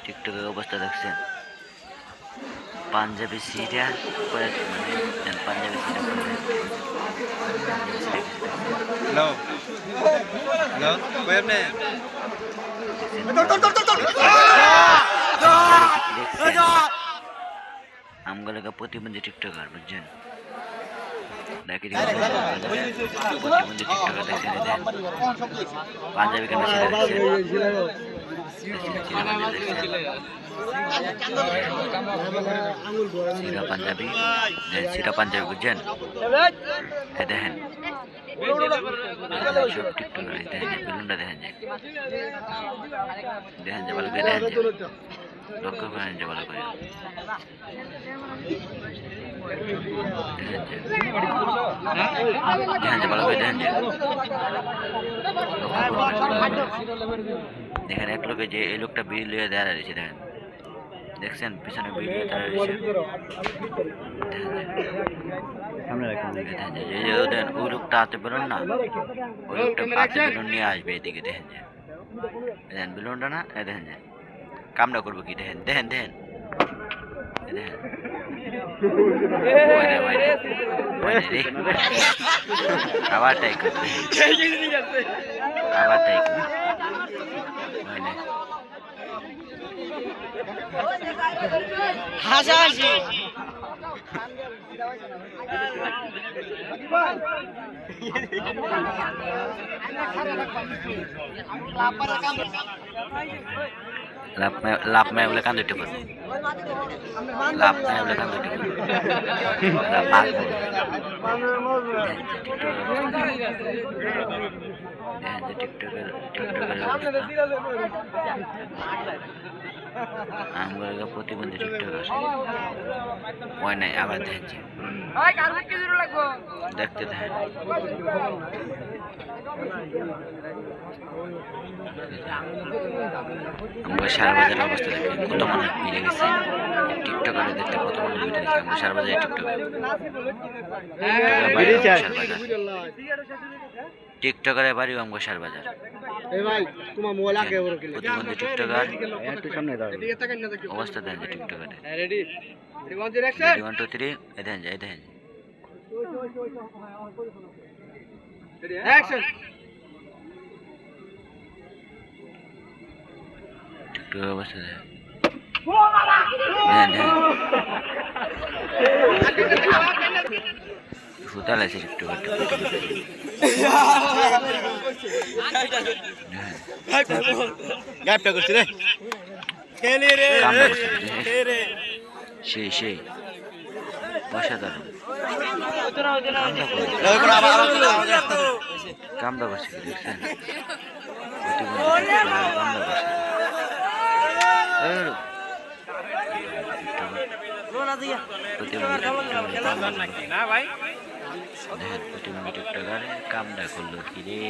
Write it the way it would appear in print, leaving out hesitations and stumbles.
টিকটকের অবস্থা দেখছেন, পাঞ্জাবি সিটা মানে পাঞ্জাবি সিটা হ্যালো হ্যালো কই আপনি আমগুলোকে প্রতিবন্ধী টিকটকার বুঝছেন, প্রতিবন্ধী টিকটকার দেখছেন, পাঞ্জাবি কেন সিরা পাঞ্জাবি সিরা পাঞ্জাবি বুঝছেন, দেখেন সব টিকটকার দেখেন বেলুনটা দেখেন যে ভালো করে দেখেন লক্ষ্য করেন যে ভালো করে দেখেন যে ভালো করে দেখেন দেখেন এক লোকে যে এই লোকটা বিল লিয়ে দাঁড়া রয়েছে দেখেন, দেখছেন পিছনে বিল লিয়ে দাঁড়া রয়েছে, ওই লোকটা হাতে বেলুন না, ওই লোকটা হাতে বেলুন নিয়ে আসবে এদিকে দেখেন যে দেখেন বেলুনটা না দেখেন যে কামটা করবো কি দেখেন দেখেন দেখেন আবার তাই করবে আবার তাই করবে হাসাহাসি লাভ मैं बोले कान दुटे पर लाभ मैं बोले कान दुटे पर আমগুলো প্রতিবন্ধী টিকটকার ওই নাই আবার দেখছি দেখতে দেখেন আমরা সারা বাজারের অবস্থা দেখি কত মানুষ মিলে গেছে টিকটকারে দেখতে, কত মানুষ মিলে গেছে আমরা সারা বাজারে টিকটকারের বাড়ি আমগো সার বাজার প্রতিবন্ধী টিকটকার অবস্থা দেখেন যে টিকটকারে 1 2 3 দেখেন যায় দেখেন টিকটকের অবস্থা দেখেন ফুটাল আছে টিকটকার গায়বটা করছি রে সেই সেই অসাধারণ কামড়া বসে দেখছেন প্রতিবন্ধী টিকটকার কামড়া করলো কি রে